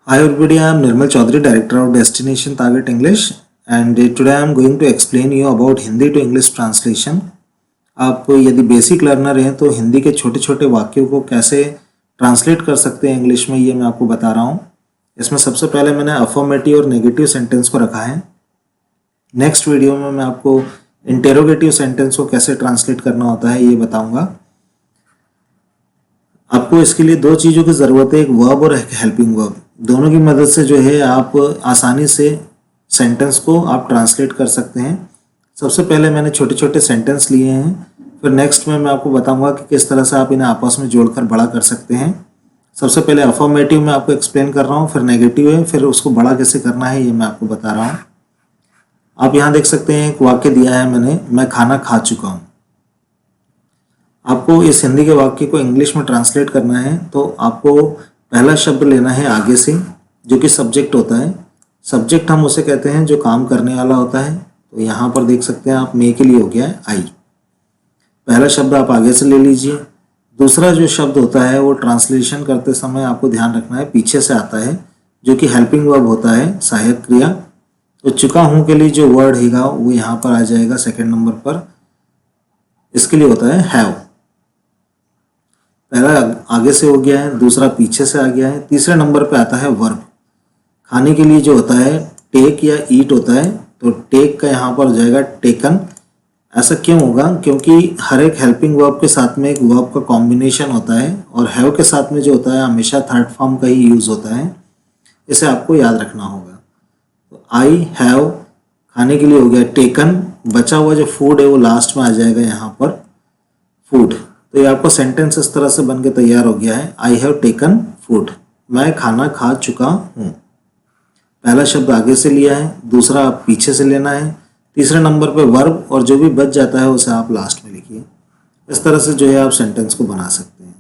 Hi everybody, I am Nirmal Chaudhary, Director of Destination Target English, and today I am going to explain you about Hindi to English translation. आप यदि basic learner हैं तो हिंदी के छोटे छोटे वाक्यों को कैसे ट्रांसलेट कर सकते हैं इंग्लिश में, ये मैं आपको बता रहा हूँ। इसमें सबसे पहले मैंने अफर्मेटिव और नेगेटिव सेंटेंस को रखा है। नेक्स्ट वीडियो में मैं आपको इंटेरोगेटिव सेंटेंस को कैसे ट्रांसलेट करना होता है ये बताऊँगा। आपको इसके लिए दो चीज़ों की ज़रूरत है, एक वर्ब और एक हेल्पिंग वर्ब। दोनों की मदद से जो है आप आसानी से सेंटेंस को आप ट्रांसलेट कर सकते हैं। सबसे पहले मैंने छोटे छोटे सेंटेंस लिए हैं, फिर नेक्स्ट में मैं आपको बताऊंगा कि किस तरह से आप इन्हें आपस में जोड़कर बड़ा कर सकते हैं। सबसे पहले अफर्मेटिव में आपको एक्सप्लेन कर रहा हूँ, फिर नेगेटिव है, फिर उसको बड़ा कैसे करना है ये मैं आपको बता रहा हूँ। आप यहाँ देख सकते हैं एक वाक्य दिया है मैंने, मैं खाना खा चुका हूँ। आपको इस हिंदी के वाक्य को इंग्लिश में ट्रांसलेट करना है तो आपको पहला शब्द लेना है आगे से, जो कि सब्जेक्ट होता है। सब्जेक्ट हम उसे कहते हैं जो काम करने वाला होता है। तो यहाँ पर देख सकते हैं आप, मे के लिए हो गया है आई। पहला शब्द आप आगे से ले लीजिए। दूसरा जो शब्द होता है वो ट्रांसलेशन करते समय आपको ध्यान रखना है पीछे से आता है, जो कि हेल्पिंग वर्ब होता है, सहायक क्रिया। तो चुका हूँ के लिए जो वर्ड हैगा वो यहाँ पर आ जाएगा सेकेंड नंबर पर। इसके लिए होता है हैव। पहला आगे से हो गया है, दूसरा पीछे से आ गया है। तीसरे नंबर पे आता है वर्ब। खाने के लिए जो होता है टेक या ईट होता है, तो टेक का यहाँ पर हो जाएगा टेकन। ऐसा क्यों होगा? क्योंकि हर एक हेल्पिंग वर्ब के साथ में एक वर्ब का कॉम्बिनेशन होता है, और हैव के साथ में जो होता है हमेशा थर्ड फॉर्म का ही यूज़ होता है। इसे आपको याद रखना होगा। तो आई हैव खाने के लिए हो गया टेकन, बचा हुआ जो फूड है वो लास्ट में आ जाएगा यहाँ पर फूड। तो ये आपका सेंटेंस इस तरह से बन के तैयार हो गया है, आई हैव टेकन फूड, मैं खाना खा चुका हूँ। पहला शब्द आगे से लिया है, दूसरा आप पीछे से लेना है, तीसरे नंबर पे वर्ब, और जो भी बच जाता है उसे आप लास्ट में लिखिए। इस तरह से जो है आप सेंटेंस को बना सकते हैं।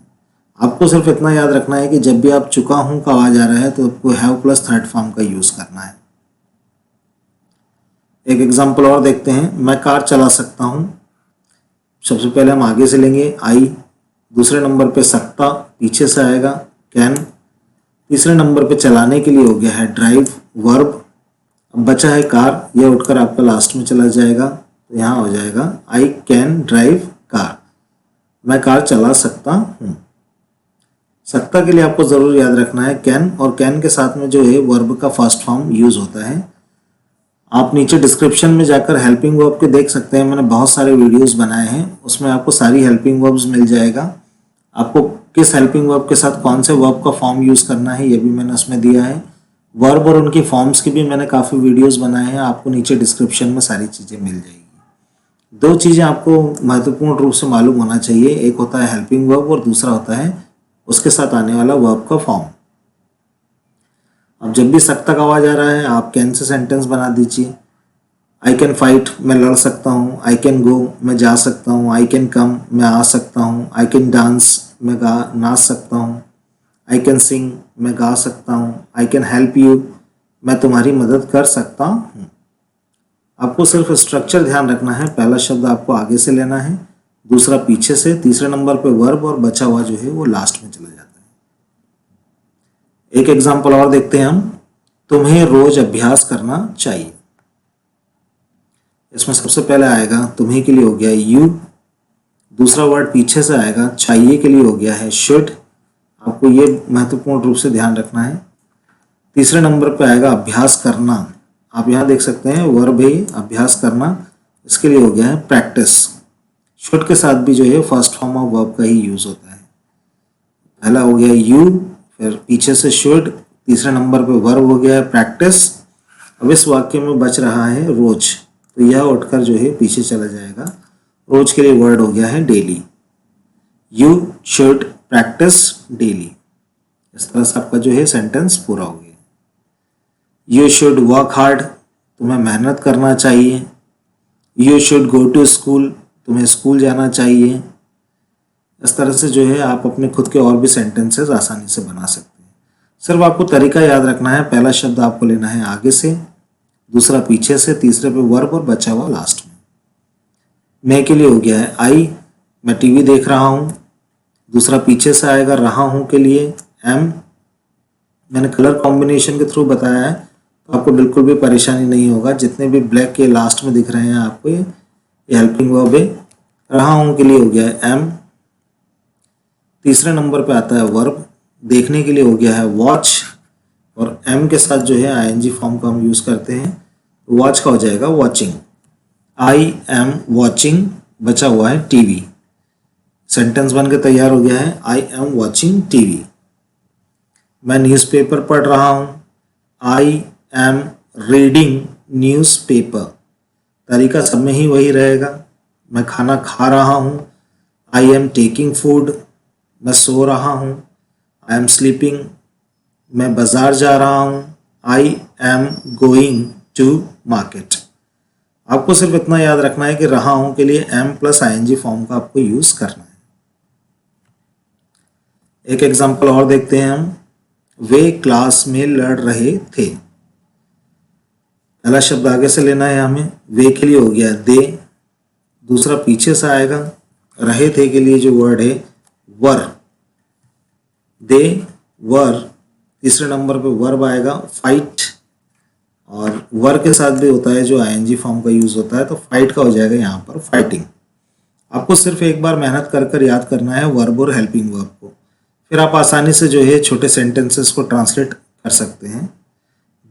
आपको सिर्फ इतना याद रखना है कि जब भी आप चुका हूँ का आवाज आ रहा है तो आपको हैव प्लस थर्ड फॉर्म का यूज़ करना है। एक एग्जाम्पल और देखते हैं, मैं कार चला सकता हूँ। सबसे पहले हम आगे से लेंगे आई, दूसरे नंबर पे सकता, पीछे से आएगा कैन, तीसरे नंबर पे चलाने के लिए हो गया है ड्राइव वर्ब। अब बचा है कार, यह उठकर आपका लास्ट में चला जाएगा, तो यहाँ हो जाएगा आई कैन ड्राइव कार, मैं कार चला सकता हूँ। सकता के लिए आपको ज़रूर याद रखना है कैन, और कैन के साथ में जो है वर्ब का फर्स्ट फॉर्म यूज़ होता है। आप नीचे डिस्क्रिप्शन में जाकर हेल्पिंग वर्ब के देख सकते हैं, मैंने बहुत सारे वीडियोस बनाए हैं, उसमें आपको सारी हेल्पिंग वर्ब्स मिल जाएगा। आपको किस हेल्पिंग वर्ब के साथ कौन से वर्ब का फॉर्म यूज़ करना है ये भी मैंने उसमें दिया है। वर्ब और उनकी फॉर्म्स की भी मैंने काफ़ी वीडियोस बनाए हैं, आपको नीचे डिस्क्रिप्शन में सारी चीज़ें मिल जाएगी। दो चीज़ें आपको महत्वपूर्ण रूप से मालूम होना चाहिए, एक होता है हेल्पिंग वर्ब और दूसरा होता है उसके साथ आने वाला वर्ब का फॉर्म। अब जब भी सकता का आवाज आ रहा है आप कैन से सेंटेंस बना दीजिए। आई कैन फाइट, मैं लड़ सकता हूँ। आई कैन गो, मैं जा सकता हूँ। आई कैन कम, मैं आ सकता हूँ। आई कैन डांस, मैं नाच सकता हूँ। आई कैन सिंग, मैं गा सकता हूँ। आई कैन हेल्प यू, मैं तुम्हारी मदद कर सकता हूँ। आपको सिर्फ स्ट्रक्चर ध्यान रखना है, पहला शब्द आपको आगे से लेना है, दूसरा पीछे से, तीसरे नंबर पे वर्ब, और बचा हुआ जो है वो लास्ट में चला जाता है। एक एग्जाम्पल और देखते हैं हम, तुम्हें रोज अभ्यास करना चाहिए। इसमें सबसे पहले आएगा तुम्हें के लिए हो गया यू, दूसरा वर्ड पीछे से आएगा चाहिए के लिए हो गया है शुड। आपको ये महत्वपूर्ण रूप से ध्यान रखना है। तीसरे नंबर पे आएगा अभ्यास करना, आप यहाँ देख सकते हैं वर्ब है अभ्यास करना, इसके लिए हो गया है प्रैक्टिस। शुड के साथ भी जो है फर्स्ट फॉर्म ऑफ वर्ब का ही यूज होता है। पहला हो गया यू, फिर पीछे से शुड, तीसरे नंबर पे वर्ब हो गया है प्रैक्टिस। अब इस वाक्य में बच रहा है रोज, तो यह उठकर जो है पीछे चला जाएगा। रोज के लिए वर्ड हो गया है daily. You should practice daily. इस तरह से आपका जो है सेंटेंस पूरा हो गया। यू शुड वर्क हार्ड, तुम्हें मेहनत करना चाहिए। You should go to school, तुम्हें स्कूल जाना चाहिए। इस तरह से जो है आप अपने खुद के और भी सेंटेंसेस आसानी से बना सकते हैं। सिर्फ आपको तरीका याद रखना है, पहला शब्द आपको लेना है आगे से, दूसरा पीछे से, तीसरे पे वर्ब और बचा हुआ लास्ट में। मैं के लिए हो गया है आई, मैं टीवी देख रहा हूँ। दूसरा पीछे से आएगा रहा हूँ के लिए एम, मैंने कलर कॉम्बिनेशन के थ्रू बताया है, तो आपको बिल्कुल भी परेशानी नहीं होगा। जितने भी ब्लैक के लास्ट में दिख रहे हैं आपको, ये हेल्पिंग वर्ब है। रहा हूँ के लिए हो गया है एम। तीसरे नंबर पे आता है वर्ब, देखने के लिए हो गया है वॉच, और एम के साथ जो है आईएनजी फॉर्म का हम यूज़ करते हैं, वॉच का हो जाएगा वॉचिंग। आई एम वॉचिंग, बचा हुआ है टीवी। सेंटेंस बन के तैयार हो गया है, आई एम वॉचिंग टीवी। मैं न्यूज़पेपर पढ़ रहा हूँ, आई एम रीडिंग न्यूज़पेपर। तरीका सब में ही वही रहेगा। मैं खाना खा रहा हूँ, आई एम टेकिंग फूड। मैं सो रहा हूँ, आई एम स्लीपिंग। मैं बाजार जा रहा हूँ, I am going to market. आपको सिर्फ इतना याद रखना है कि रहा हूँ के लिए एम प्लस आईएनजी फॉर्म का आपको यूज करना है। एक एग्जांपल और देखते हैं हम। वे क्लास में लड़ रहे थे। पहला शब्द आगे से लेना है हमें, वे के लिए हो गया दे। दूसरा पीछे से आएगा, रहे थे के लिए जो वर्ड है वर, दे वर। तीसरे नंबर पे वर्ब आएगा फाइट, और वर के साथ भी होता है जो आईएनजी फॉर्म का यूज होता है, तो फाइट का हो जाएगा यहाँ पर फाइटिंग। आपको सिर्फ एक बार मेहनत कर कर याद करना है वर्ब और हेल्पिंग वर्ब को, फिर आप आसानी से जो है छोटे सेंटेंसेस को ट्रांसलेट कर सकते हैं।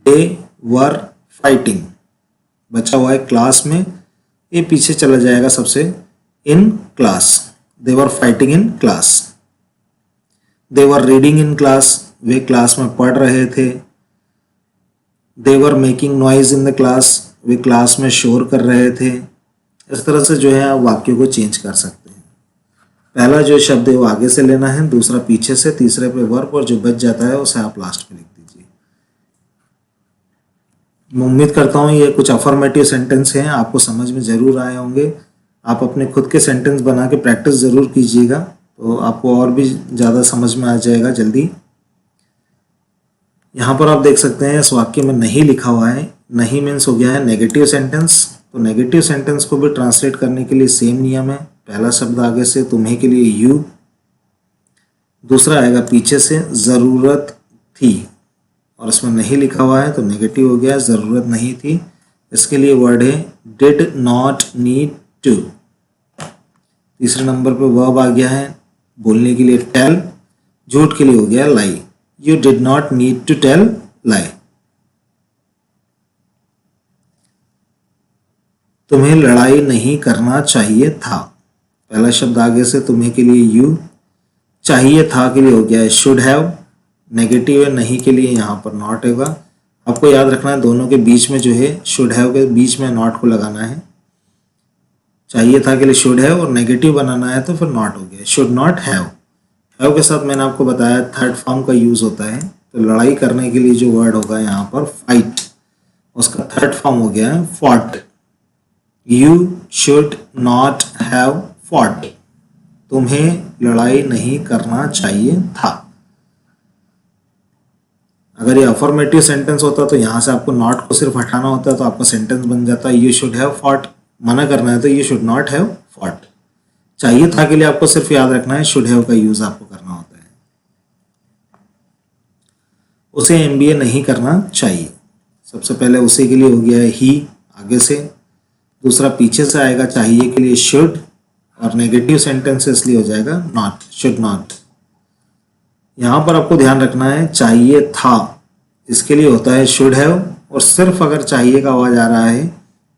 दे वर फाइटिंग, बचा हुआ है क्लास में, ये पीछे चला जाएगा सबसे, in class. They were fighting in class. They were reading in class, वे क्लास में पढ़ रहे थे। They were making noise in the class, वे क्लास में शोर कर रहे थे। इस तरह से जो है आप वाक्य को चेंज कर सकते हैं। पहला जो शब्द है वो आगे से लेना है, दूसरा पीछे से, तीसरे पे वर्ब, और जो बच जाता है उसे आप लास्ट में लिख दीजिए। मैं उम्मीद करता हूँ ये कुछ अफर्मेटिव सेंटेंस हैं, आपको समझ में ज़रूर आए होंगे। आप अपने खुद के सेंटेंस बना के प्रैक्टिस ज़रूर कीजिएगा, तो आपको और भी ज़्यादा समझ में आ जाएगा जल्दी। यहाँ पर आप देख सकते हैं इस वाक्य में नहीं लिखा हुआ है। नहीं मीन्स हो गया है नेगेटिव सेंटेंस। तो नेगेटिव सेंटेंस को भी ट्रांसलेट करने के लिए सेम नियम है। पहला शब्द आगे से, तुम्हें के लिए यू। दूसरा आएगा पीछे से, ज़रूरत थी, और इसमें नहीं लिखा हुआ है तो नेगेटिव हो गया, ज़रूरत नहीं थी। इसके लिए वर्ड है डिड नॉट नीड टू। तीसरे नंबर पे वर्ब आ गया है बोलने के लिए टेल, झूठ के लिए हो गया lie. You did not need to tell lie. तुम्हें लड़ाई नहीं करना चाहिए था। पहला शब्द आगे से, तुम्हें के लिए यू, चाहिए था के लिए हो गया है शुड हैव। नेगेटिव है, नहीं के लिए यहाँ पर नॉट होगा। आपको याद रखना है दोनों के बीच में जो है शुड हैव के बीच में नॉट को लगाना है। चाहिए था के लिए शुड हैव, और नेगेटिव बनाना है तो फिर नॉट हो गया, शुड नॉट हैव। हैव के साथ मैंने आपको बताया थर्ड फॉर्म का यूज होता है। तो लड़ाई करने के लिए जो वर्ड होगा यहाँ पर फाइट, उसका थर्ड फॉर्म हो गया है fought. You should not have fought. तुम्हें लड़ाई नहीं करना चाहिए था। अगर ये अफर्मेटिव सेंटेंस होता तो यहाँ से आपको नॉट को सिर्फ हटाना होता, तो आपका सेंटेंस बन जाता यू शुड हैव फॉट। मना करना है तो you should not have fought. चाहिए था के लिए आपको सिर्फ याद रखना है शुड हैव का यूज आपको करना होता है। उसे एमबीए नहीं करना चाहिए। सबसे पहले उसे के लिए हो गया है ही आगे से। दूसरा पीछे से आएगा चाहिए के लिए शुड, और नेगेटिव सेंटेंस इसलिए हो जाएगा नॉट, शुड नॉट। यहाँ पर आपको ध्यान रखना है चाहिए था, इसके लिए होता है शुड हैव, और सिर्फ अगर चाहिए का आवाज आ रहा है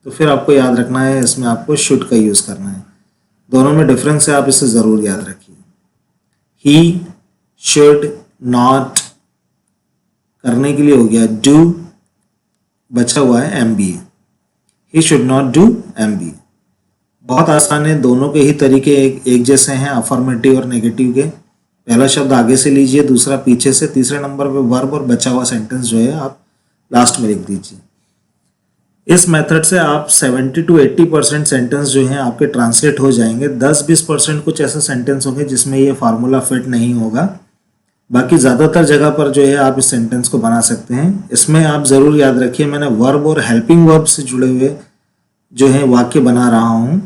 तो फिर आपको याद रखना है इसमें आपको शुड का यूज करना है। दोनों में डिफरेंस है, आप इसे जरूर याद रखिए। ही शुड नॉट, करने के लिए हो गया डू, बचा हुआ है MBA. He should not do MBA. बहुत आसान है, दोनों के ही तरीके एक जैसे हैं, अफर्मेटिव और नेगेटिव के। पहला शब्द आगे से लीजिए, दूसरा पीछे से, तीसरे नंबर पे वर्ब, और बचा हुआ सेंटेंस जो है आप लास्ट में लिख दीजिए। इस मेथड से आप 70 to 80% सेंटेंस जो हैं आपके ट्रांसलेट हो जाएंगे। 10-20% कुछ ऐसे सेंटेंस होंगे जिसमें ये फार्मूला फिट नहीं होगा। बाकी ज़्यादातर जगह पर जो है आप इस सेंटेंस को बना सकते हैं। इसमें आप ज़रूर याद रखिए मैंने वर्ब और हेल्पिंग वर्ब से जुड़े हुए जो है वाक्य बना रहा हूँ।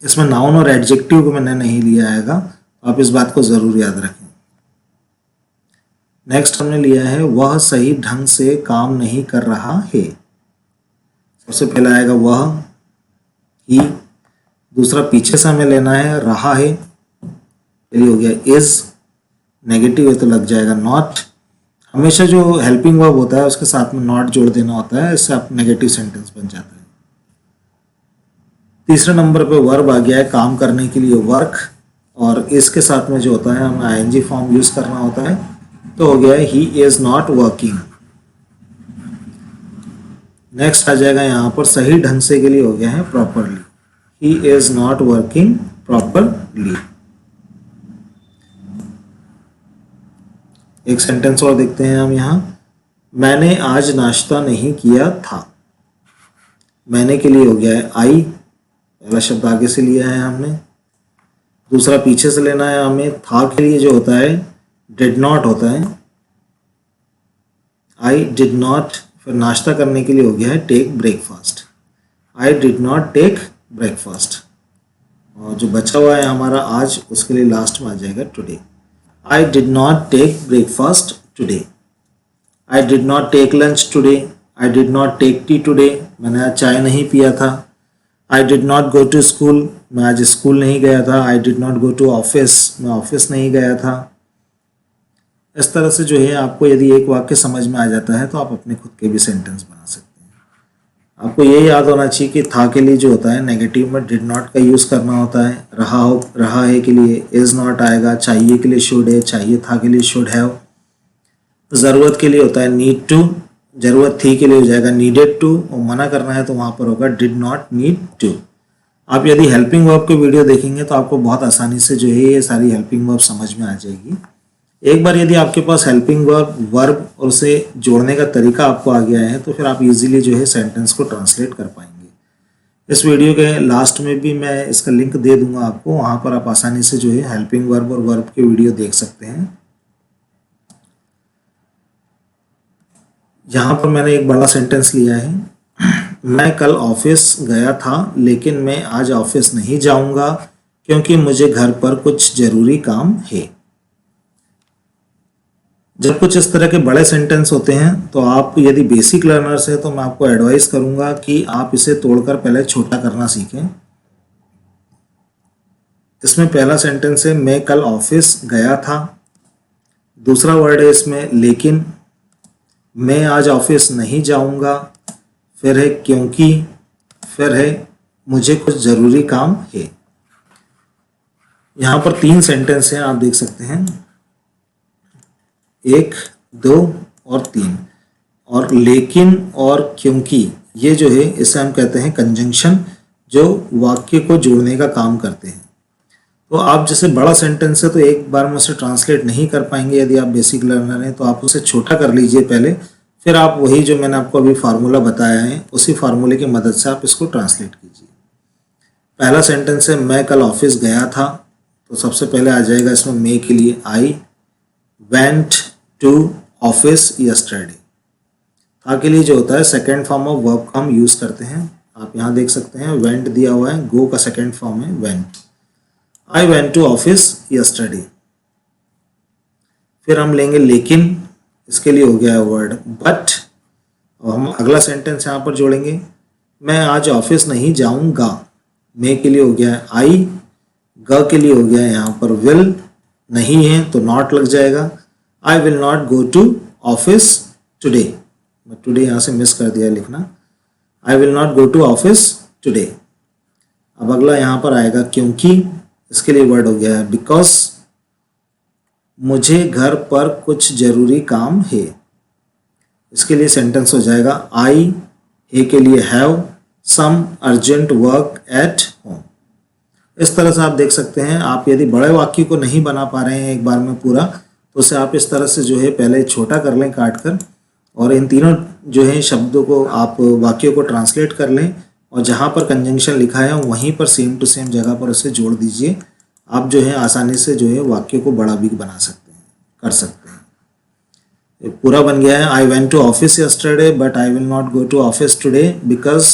इसमें नाउन और एडजेक्टिव को मैंने नहीं लिया आएगा, आप इस बात को ज़रूर याद रखें। नेक्स्ट हमने लिया है वह सही ढंग से काम नहीं कर रहा है। सबसे पहले आएगा वह, ही। दूसरा पीछे से हमें लेना है रहा है, ये हो गया इज। नेगेटिव है तो लग जाएगा नॉट। हमेशा जो हेल्पिंग वर्ब होता है उसके साथ में नॉट जोड़ देना होता है, इससे आप नेगेटिव सेंटेंस बन जाता है। तीसरे नंबर पे वर्ब आ गया है काम करने के लिए वर्क, और इसके साथ में जो होता है हमें आईएनजी फॉर्म यूज करना होता है, तो हो गया है he is not working. Next आ जाएगा यहाँ पर सही ढंग से के लिए हो गया है properly, he is not working properly. एक सेंटेंस और देखते हैं हम यहाँ, मैंने आज नाश्ता नहीं किया था। मैंने के लिए हो गया है आई, पहला शब्द आगे से लिया है हमने। दूसरा पीछे से लेना है हमें, था के लिए जो होता है डिड नॉट होता है, आई डिड नॉट। फिर नाश्ता करने के लिए हो गया है take breakfast, I did not take breakfast. और जो बचा हुआ है हमारा आज, उसके लिए लास्ट में आ जाएगा today, I did not take breakfast today, I did not take lunch today, I did not take tea today, मैंने आज चाय नहीं पिया था। I did not go to school, मैं आज स्कूल नहीं गया था। I did not go to office, मैं ऑफिस नहीं गया था। इस तरह से जो है आपको यदि एक वाक्य समझ में आ जाता है तो आप अपने खुद के भी सेंटेंस बना सकते हैं। आपको ये याद होना चाहिए कि था के लिए जो होता है नेगेटिव में डिड नॉट का यूज़ करना होता है। रहा है के लिए इज नॉट आएगा, चाहिए के लिए शुड है, चाहिए था के लिए शुड हैव। ज़रूरत के लिए होता है नीड टू, ज़रूरत थी के लिए हो जाएगा नीडेड टू, और मना करना है तो वहाँ पर होगा डिड नॉट नीड टू। आप यदि हेल्पिंग वर्ब के वीडियो देखेंगे तो आपको बहुत आसानी से जो है ये सारी हेल्पिंग वर्ब समझ में आ जाएगी। एक बार यदि आपके पास हेल्पिंग वर्ब और उसे जोड़ने का तरीका आपको आ गया है तो फिर आप इजीली जो है सेंटेंस को ट्रांसलेट कर पाएंगे। इस वीडियो के लास्ट में भी मैं इसका लिंक दे दूंगा आपको, वहाँ पर आप आसानी से जो है हेल्पिंग वर्ब और वर्ब के वीडियो देख सकते हैं। यहाँ पर मैंने एक बड़ा सेंटेंस लिया है, मैं कल ऑफिस गया था लेकिन मैं आज ऑफिस नहीं जाऊंगा क्योंकि मुझे घर पर कुछ ज़रूरी काम है। जब कुछ इस तरह के बड़े सेंटेंस होते हैं तो आप यदि बेसिक लर्नर्स हैं तो मैं आपको एडवाइस करूंगा कि आप इसे तोड़कर पहले छोटा करना सीखें। इसमें पहला सेंटेंस है मैं कल ऑफिस गया था। दूसरा वर्ड है इसमें लेकिन, मैं आज ऑफिस नहीं जाऊंगा, फिर है क्योंकि, फिर है मुझे कुछ ज़रूरी काम है। यहाँ पर 3 सेंटेंस हैं, आप देख सकते हैं 1, 2 और 3। और लेकिन और क्योंकि ये जो है इसे हम कहते हैं कंजंक्शन, जो वाक्य को जोड़ने का काम करते हैं। तो आप जैसे बड़ा सेंटेंस है तो एक बार में उसे ट्रांसलेट नहीं कर पाएंगे, यदि आप बेसिक लर्नर हैं तो आप उसे छोटा कर लीजिए पहले, फिर आप वही जो मैंने आपको अभी फार्मूला बताया है उसी फार्मूले की मदद से आप इसको ट्रांसलेट कीजिए। पहला सेंटेंस है मैं कल ऑफिस गया था, तो सबसे पहले आ जाएगा इसमें मैं के लिए I went to office yesterday. था के लिए जो होता है सेकेंड फॉर्म ऑफ वर्ब का हम यूज़ करते हैं। आप यहाँ देख सकते हैं वेंट दिया हुआ है, गो का सेकेंड फॉर्म है went. I went to office yesterday. फिर हम लेंगे लेकिन, इसके लिए हो गया है वर्ड बट, और हम अगला सेंटेंस यहाँ पर जोड़ेंगे मैं आज ऑफिस नहीं जाऊँगा। मैं के लिए हो गया है आई, ग के लिए हो गया है यहाँ पर विल, नहीं है तो नॉट लग जाएगा। I will not go to office today, मैं टुडे यहाँ से मिस कर दिया लिखना, I will not go to office today. अब अगला यहाँ पर आएगा क्योंकि, इसके लिए वर्ड हो गया है बिकॉज, मुझे घर पर कुछ ज़रूरी काम है। इसके लिए सेंटेंस हो जाएगा आई है के लिए have some urgent work at home. इस तरह से आप देख सकते हैं, आप यदि बड़े वाक्य को नहीं बना पा रहे हैं एक बार में पूरा, तो उसे आप इस तरह से जो है पहले छोटा कर लें काट कर, और इन तीनों जो है शब्दों को आप वाक्यों को ट्रांसलेट कर लें, और जहाँ पर कंजंक्शन लिखा है वहीं पर सेम टू सेम जगह पर उसे जोड़ दीजिए। आप जो है आसानी से जो है वाक्य को बड़ा भी बना सकते हैं, कर सकते हैं। ये पूरा बन गया है I went to office yesterday but I will not go to office today because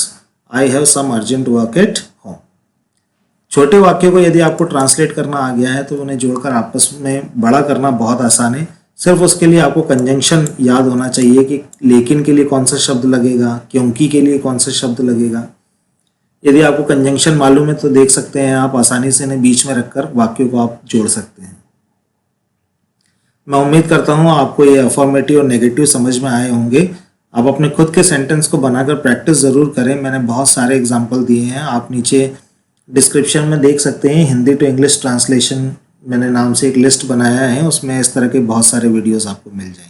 I have some urgent work at home. छोटे वाक्यों को यदि आपको ट्रांसलेट करना आ गया है तो उन्हें जोड़कर आपस में बड़ा करना बहुत आसान है। सिर्फ उसके लिए आपको कंजंक्शन याद होना चाहिए कि लेकिन के लिए कौन सा शब्द लगेगा, क्योंकि के लिए कौन सा शब्द लगेगा। यदि आपको कंजंक्शन मालूम है तो देख सकते हैं आप आसानी से इन्हें बीच में रखकर वाक्यों को आप जोड़ सकते हैं। मैं उम्मीद करता हूँ आपको ये अफर्मेटिव और नेगेटिव समझ में आए होंगे। आप अपने खुद के सेंटेंस को बनाकर प्रैक्टिस ज़रूर करें। मैंने बहुत सारे एग्जाम्पल दिए हैं, आप नीचे डिस्क्रिप्शन में देख सकते हैं। हिंदी टू इंग्लिश ट्रांसलेशन मैंने नाम से एक लिस्ट बनाया है, उसमें इस तरह के बहुत सारे वीडियोस आपको मिल जाएंगे।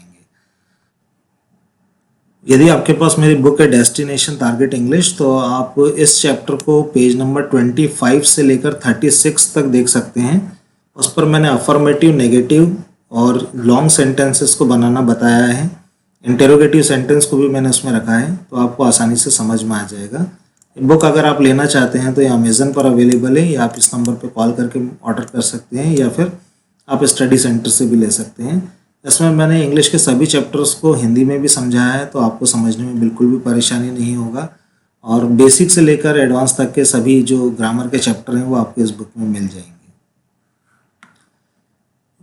यदि आपके पास मेरी बुक है डेस्टिनेशन टारगेट इंग्लिश, तो आप इस चैप्टर को पेज नंबर 25 से लेकर 36 तक देख सकते हैं। उस पर मैंने अफर्मेटिव, नेगेटिव और लॉन्ग सेंटेंसेस को बनाना बताया है। इंटेरोगेटिव सेंटेंस को भी मैंने उसमें रखा है, तो आपको आसानी से समझ में आ जाएगा। बुक अगर आप लेना चाहते हैं तो ये अमेज़न पर अवेलेबल है, या आप इस नंबर पर कॉल करके ऑर्डर कर सकते हैं, या फिर आप स्टडी सेंटर से भी ले सकते हैं। इसमें मैंने इंग्लिश के सभी चैप्टर्स को हिंदी में भी समझाया है, तो आपको समझने में बिल्कुल भी परेशानी नहीं होगा। और बेसिक से लेकर एडवांस तक के सभी जो ग्रामर के चैप्टर हैं वो आपको इस बुक में मिल जाएंगे।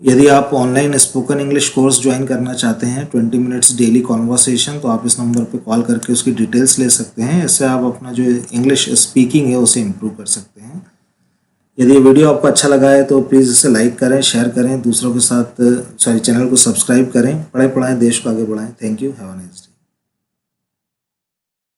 यदि आप online spoken English course join करना चाहते हैं 20 मिनट्स डेली कॉन्वर्सेशन, तो आप इस नंबर पे कॉल करके उसकी डिटेल्स ले सकते हैं। इससे आप अपना जो इंग्लिश स्पीकिंग है उसे इम्प्रूव कर सकते हैं। यदि ये वीडियो आपको अच्छा लगा है तो प्लीज़ इसे लाइक करें, शेयर करें, दूसरों के साथ चैनल को सब्सक्राइब करें। पढ़ाएं देश को आगे बढ़ाएं। Thank you, have a nice day.